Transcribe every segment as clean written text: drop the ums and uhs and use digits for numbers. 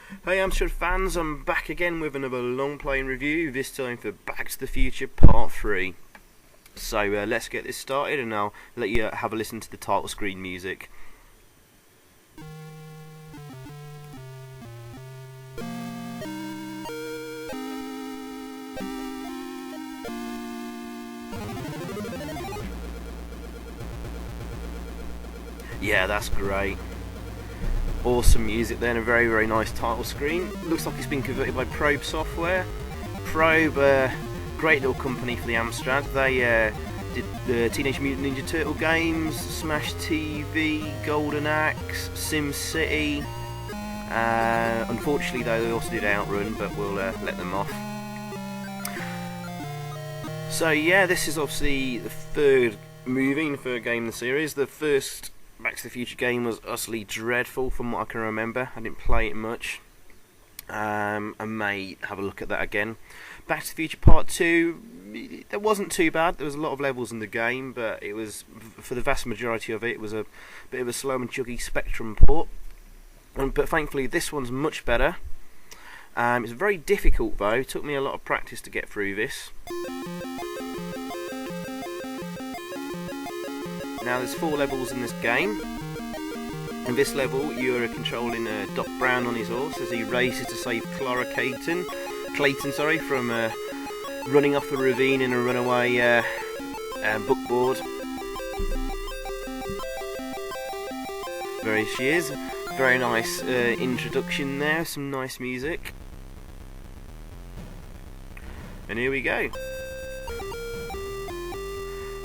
Hey Amstrad fans, I'm back again with another long playing review, this time for Back to the Future Part 3. So let's get this started and I'll let you have a listen to the title screen music. Yeah, that's great. Awesome music there and a very nice title screen. Looks like it's been converted by Probe Software. Probe, great little company for the Amstrad. They did the Teenage Mutant Ninja Turtle games, Smash TV, Golden Axe, Sim City. Unfortunately though they also did Outrun, but we'll let them off. So yeah, this is obviously the third game in the series. The first Back to the Future game was utterly dreadful from what I can remember. I didn't play it much. I may have a look at that again. Back to the Future Part 2, it wasn't too bad. There was a lot of levels in the game, but it was, for the vast majority of it, it was a bit of a slow and chuggy Spectrum port. But thankfully this one's much better. It's very difficult though. It took me a lot of practice to get through this. Now there's 4 levels in this game. In this level you're controlling Doc Brown on his horse as he races to save Clara Clayton from running off a ravine in a runaway bookboard. There she is. Very nice introduction there, some nice music. And here we go.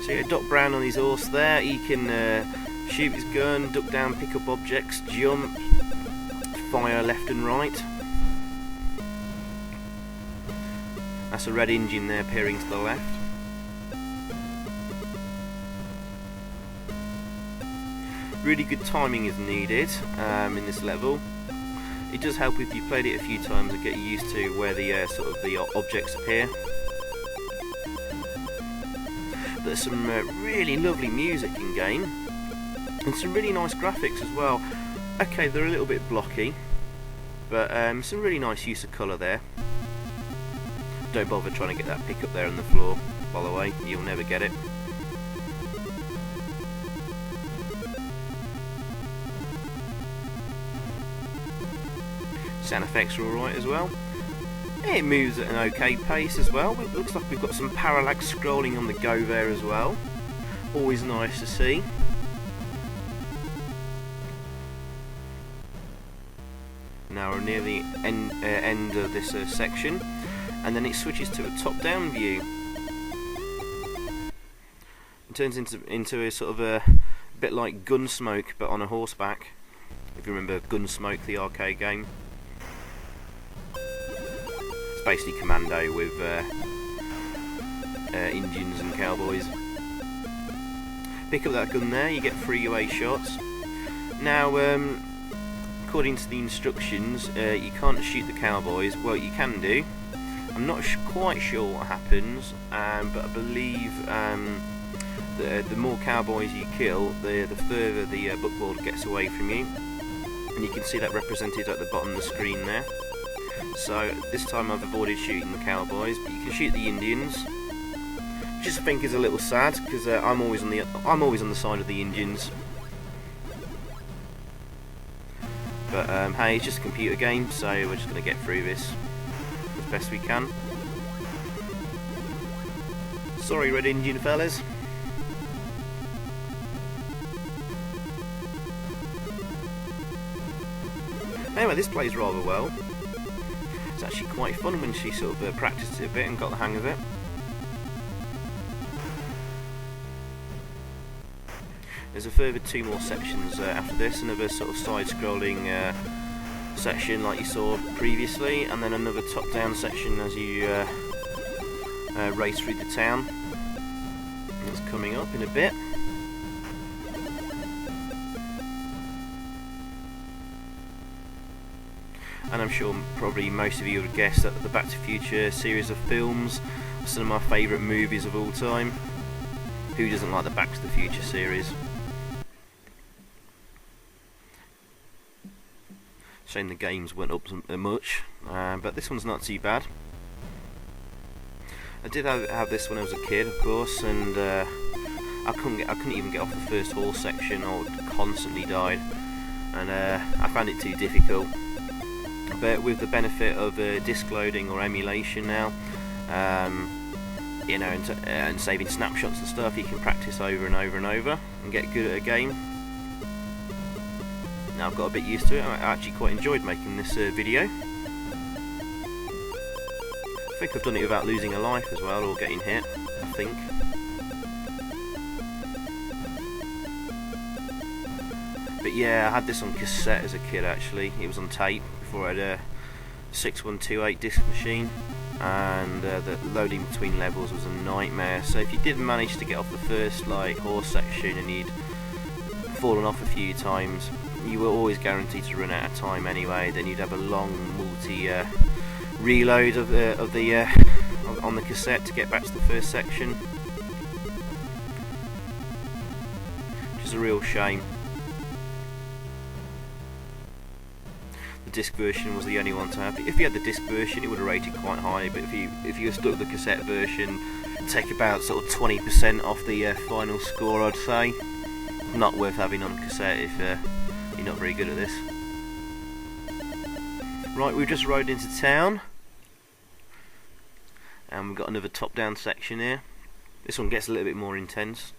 So yeah, Doc Brown on his horse there, he can shoot his gun, duck down, pick up objects, jump, fire left and right. That's a red engine there peering to the left. Really good timing is needed in this level. It does help if you played it a few times and get used to where the the objects appear. There's some really lovely music in game and some really nice graphics as well. Okay, they're a little bit blocky, but some really nice use of colour there. Don't bother trying to get that pick up there on the floor, by the way, you'll never get it. Sound effects are alright as well. It moves at an okay pace as well. It looks like we've got some parallax scrolling on the go there as well. Always nice to see. Now we're near the end of this section, and then it switches to a top-down view. It turns into a sort of a bit like Gunsmoke, but on a horseback. If you remember Gunsmoke, the arcade game. It's basically Commando with Indians and cowboys. Pick up that gun there, you get 3 away shots. Now, according to the instructions, you can't shoot the cowboys. Well, you can do. I'm not quite sure what happens, but I believe the more cowboys you kill, the further the bookboard gets away from you. And you can see that represented at the bottom of the screen there. So this time I've avoided shooting the cowboys, but you can shoot the Indians. Which I think is a little sad because I'm always on the side of the Indians. But hey, it's just a computer game, so we're just going to get through this as best we can. Sorry, Red Indian fellas. Anyway, this plays rather well. It's actually quite fun when she sort of practiced it a bit and got the hang of it. There's a further 2 more sections after this, another sort of side-scrolling section like you saw previously, and then another top-down section as you race through the town. It's coming up in a bit. And I'm sure probably most of you would guess that the Back to the Future series of films are some of my favourite movies of all time. Who doesn't like the Back to the Future series? Shame the games went up much, but this one's not too bad. I did have this when I was a kid, of course, and I couldn't even get off the first horse section. I constantly died, and I found it too difficult. But with the benefit of disc loading or emulation now, you know, and saving snapshots and stuff, you can practice over and over and over and get good at a game. Now I've got a bit used to it. I actually quite enjoyed making this video. I think I've done it without losing a life as well, or getting hit, I think. But yeah, I had this on cassette as a kid actually. It was on tape before I had a 6128 disc machine, and the loading between levels was a nightmare. So if you did manage to get off the first like horse section and you'd fallen off a few times, you were always guaranteed to run out of time anyway. Then you'd have a long reload of the on the cassette to get back to the first section, which is a real shame. The disc version was the only one to have. If you had the disc version, it would have rated quite high. But if you were stuck with the cassette version, take about sort of 20% off the final score, I'd say. Not worth having on cassette if you're not very good at this. Right, we've just rode into town, and we've got another top-down section here. This one gets a little bit more intense.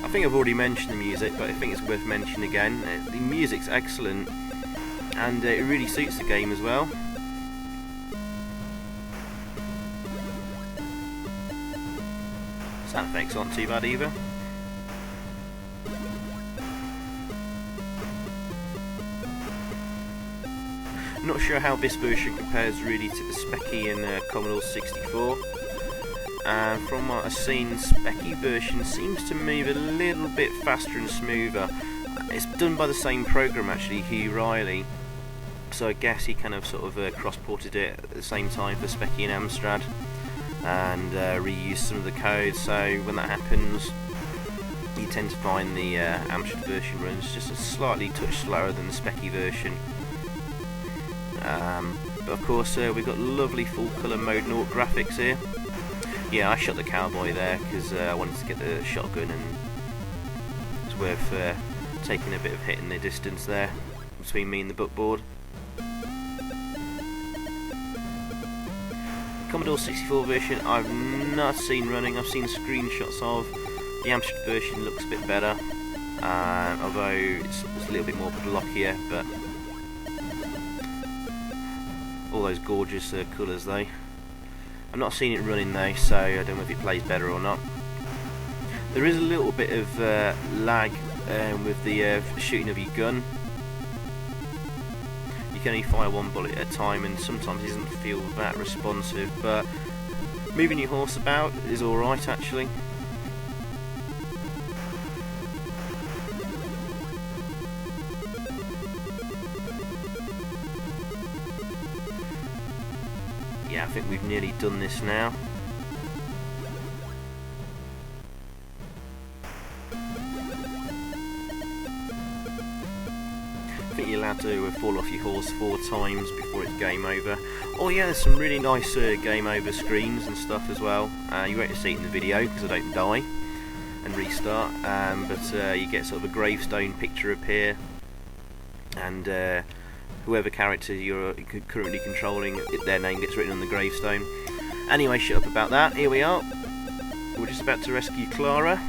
I think I've already mentioned the music, but I think it's worth mentioning again. The music's excellent, and it really suits the game as well. Sound effects aren't too bad either. I'm not sure how this version compares really to the Speccy and Commodore 64. From what I've seen, Speccy version seems to move a little bit faster and smoother. It's done by the same program actually, Hoorah, so I guess he kind of sort of cross-ported it at the same time for Speccy and Amstrad, and reused some of the code. So when that happens, you tend to find the Amstrad version runs just a slightly touch slower than the Speccy version. But of course we've got lovely full colour mode 0 graphics here. Yeah, I shot the cowboy there because I wanted to get the shotgun, and it's worth taking a bit of hit in the distance there between me and the bookboard. Commodore 64 version I've not seen running. I've seen screenshots of. The Amstrad version looks a bit better, although it's a little bit more blockier, but all those gorgeous colours though. I've not seen it running though, so I don't know if it plays better or not. There is a little bit of lag with the shooting of your gun. You can only fire one bullet at a time, and sometimes it doesn't feel that responsive, but moving your horse about is alright actually. Yeah, I think we've nearly done this now. I think you're allowed to fall off your horse 4 times before it's game over. Oh yeah, there's some really nice game over screens and stuff as well. You won't see it in the video because I don't die and restart, but you get sort of a gravestone picture appear, and whoever character you're currently controlling, their name gets written on the gravestone. Anyway, shut up about that. Here we are. We're just about to rescue Clara.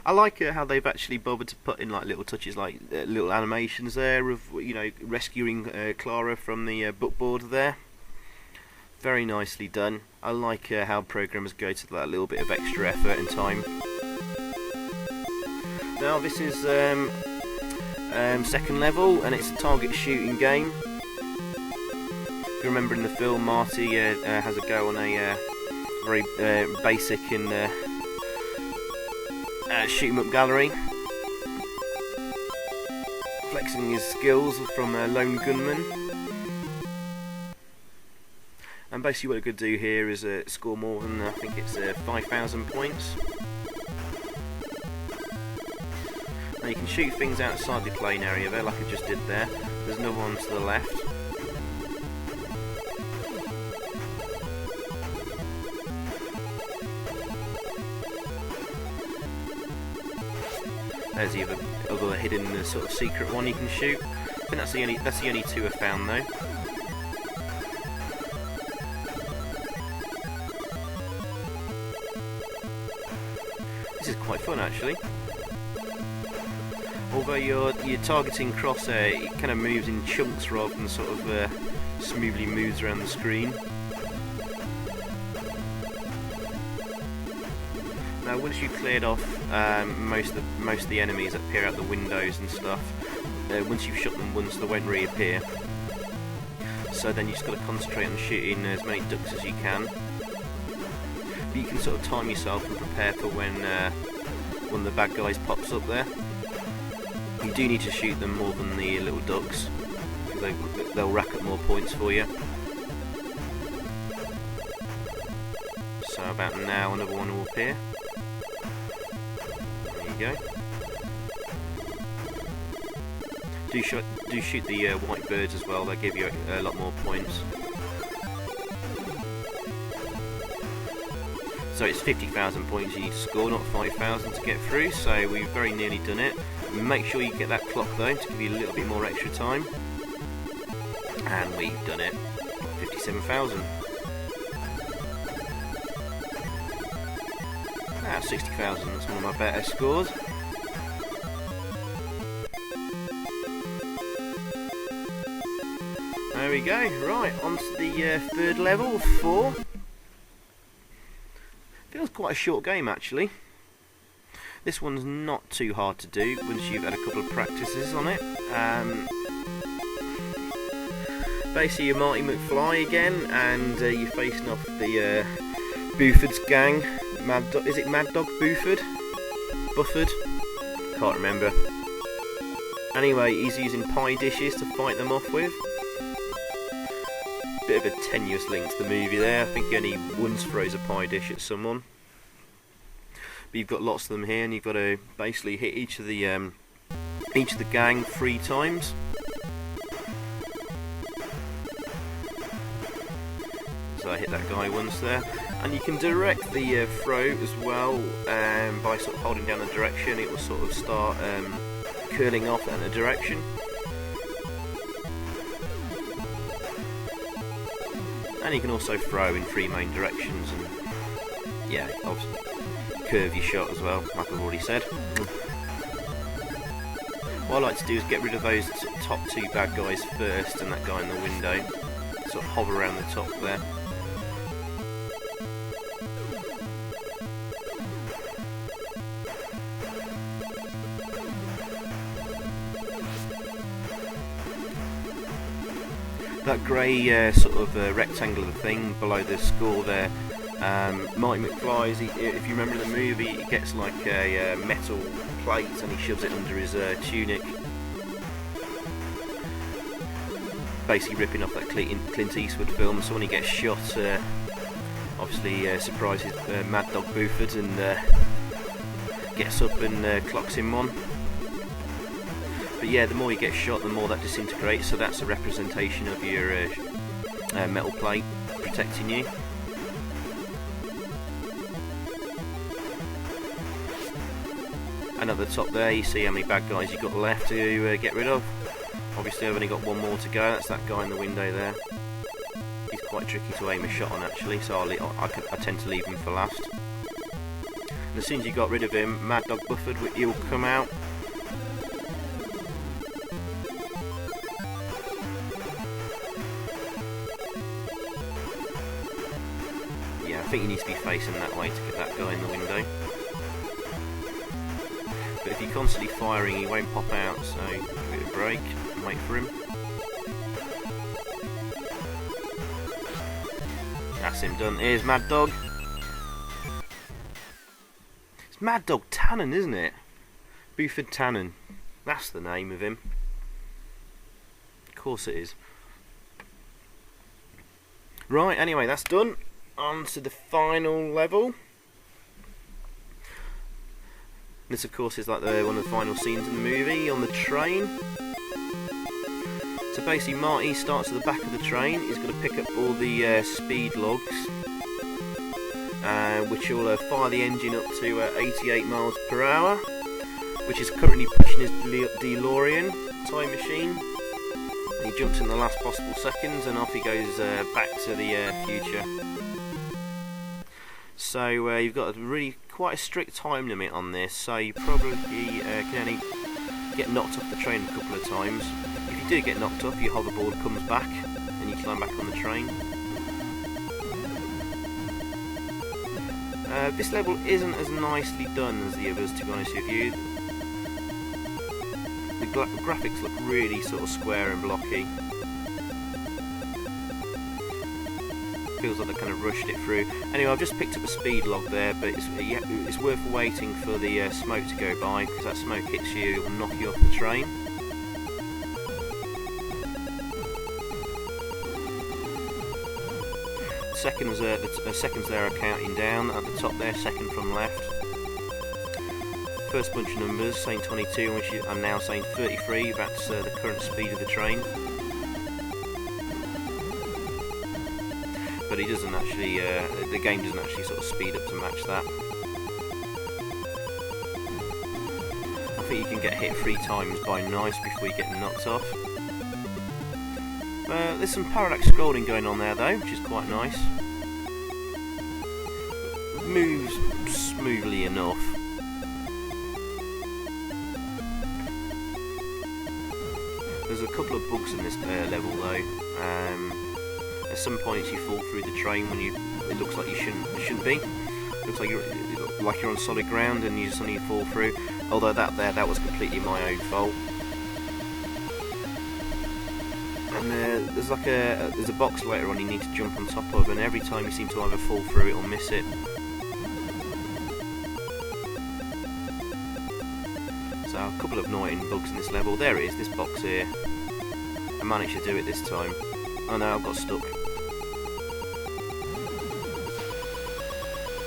I like how they've actually bothered to put in like little touches, like little animations there of, you know, rescuing Clara from the bookboard there. Very nicely done. I like how programmers go to that little bit of extra effort and time. Now this is second level, and it's a target shooting game. If you remember in the film, Marty has a go on a very basic and shoot 'em up gallery, flexing his skills from a lone gunman. And basically what we're going to do here is score more than, I think it's 5,000 points. Now you can shoot things outside the plane area there, like I just did there. There's another one to the left. There's the other hidden sort of secret one you can shoot. I think that's the only two I've found though. This is quite fun actually. Although you're targeting crosshair, it kind of moves in chunks rather than sort of smoothly moves around the screen. Now, once you've cleared off most of the enemies that appear out the windows and stuff, once you've shot them once, they won't reappear. So then you just got to concentrate on shooting as many ducks as you can. But you can sort of time yourself and prepare for when one of the bad guys pops up there. You do need to shoot them more than the little ducks, because they'll rack up more points for you. So about now another one will appear. There you go. Do shoot the white birds as well, they'll give you a lot more points. So it's 50,000 points you need to score, not 5,000 to get through, so we've very nearly done it. Make sure you get that clock though, to give you a little bit more extra time. And we've done it. 57,000. 60,000, that's one of my better scores. There we go, right, on to the third level, 4. Feels quite a short game actually. This one's not too hard to do once you've had a couple of practices on it. Basically you're Marty McFly again, and you're facing off the Buford's gang. Is it Mad Dog Buford? Bufford? Can't remember. Anyway, he's using pie dishes to fight them off with. Bit of a tenuous link to the movie there. I think he only once throws a pie dish at someone. But you've got lots of them here, and you've got to basically hit each of the gang 3 times. So I hit that guy once there, and you can direct the throw as well by sort of holding down the direction. It will sort of start curling off in a direction. And you can also throw in 3 main directions, and yeah, obviously curve your shot as well, like I've already said. What I like to do is get rid of those top 2 bad guys first, and that guy in the window. Sort of hover around the top there. That grey sort of rectangular thing below the score there, Marty McFly, if you remember the movie, he gets like a metal plate and he shoves it under his tunic, basically ripping off that Clint Eastwood film. So when he gets shot, obviously surprises Mad Dog Buford and gets up and clocks him one. But yeah, the more you get shot, the more that disintegrates, so that's a representation of your metal plate protecting you. And at the top there, you see how many bad guys you've got left to get rid of. Obviously I've only got 1 more to go. That's that guy in the window there. He's quite tricky to aim a shot on actually, so I tend to leave him for last. And as soon as you got rid of him, Mad Dog Buford, he'll come out. Yeah, I think you need to be facing that way to get that guy in the window. But if you're constantly firing, he won't pop out, so give it a break and wait for him. That's him done. Here's Mad Dog. It's Mad Dog Tannen, isn't it? Buford Tannen. That's the name of him. Of course it is. Right, anyway, that's done. On to the final level. This, of course, is like one of the final scenes in the movie, on the train. So basically, Marty starts at the back of the train. He's going to pick up all the speed logs, which will fire the engine up to 88 miles per hour, which is currently pushing his DeLorean time machine. He jumps in the last possible seconds, and off he goes back to the future. So you've got quite a strict time limit on this, so you probably can only get knocked off the train a couple of times. If you do get knocked off, your hoverboard comes back and you climb back on the train. This level isn't as nicely done as the others, to be honest with you. The graphics look really sort of square and blocky. Feels like they kind of rushed it through. Anyway, I've just picked up a speed log there, but it's worth waiting for the smoke to go by, because that smoke hits you, it will knock you off the train. The seconds there are counting down at the top there, second from left. First bunch of numbers saying 22, which I'm now saying 33. That's the current speed of the train. But it doesn't actually, the game doesn't actually sort of speed up to match that. I think you can get hit 3 times by nice before you get knocked off. There's some parallax scrolling going on there though, which is quite nice. Moves smoothly enough. There's a couple of bugs in this level though. At some points you fall through the train when it looks like you shouldn't be. It looks like you're on solid ground and you suddenly fall through. Although that was completely my own fault. And there's a box later on you need to jump on top of, and every time you seem to either fall through it or miss it. So a couple of annoying bugs in this level. There it is, this box here. I managed to do it this time. Oh no, I've got stuck.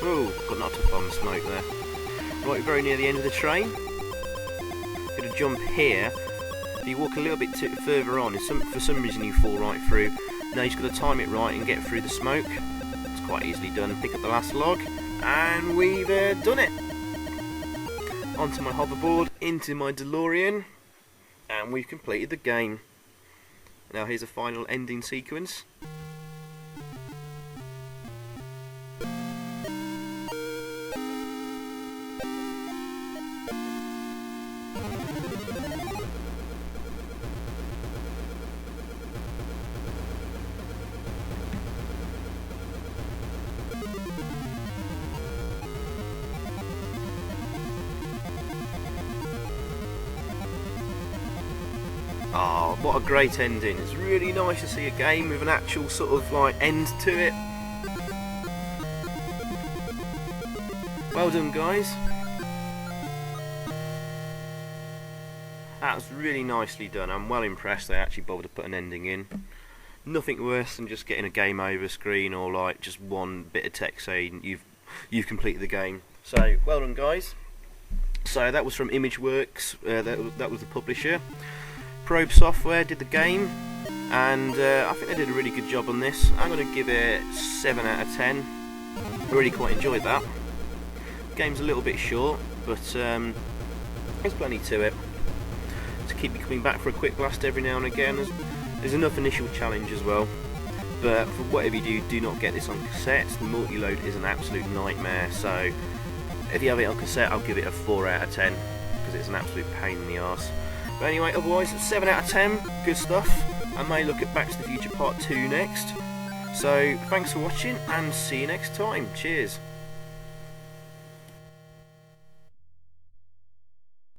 Ooh, got knocked up on the smoke there. Right, very near the end of the train. Gonna jump here. If you walk a little bit further on, for some reason you fall right through. Now you've got to time it right and get through the smoke. It's quite easily done. Pick up the last log, and we've done it. Onto my hoverboard, into my DeLorean, and we've completed the game. Now here's a final ending sequence. Oh, what a great ending. It's really nice to see a game with an actual sort of like end to it. Well done, guys. That was really nicely done. I'm well impressed they actually bothered to put an ending in. Nothing worse than just getting a game over screen or like just one bit of text saying you've completed the game. So well done, guys. So that was from Imageworks. That was the publisher. Probe Software did the game, and I think they did a really good job on this. I'm going to give it 7 out of 10. I really quite enjoyed that. The game's a little bit short, but there's plenty to it to keep me coming back for a quick blast every now and again. There's enough initial challenge as well, but for whatever you do not get this on cassette. The multi-load is an absolute nightmare, so if you have it on cassette I'll give it a 4 out of 10 because it's an absolute pain in the arse. But anyway, otherwise, 7 out of 10, good stuff. I may look at Back to the Future Part 2 next. So, thanks for watching, and see you next time. Cheers.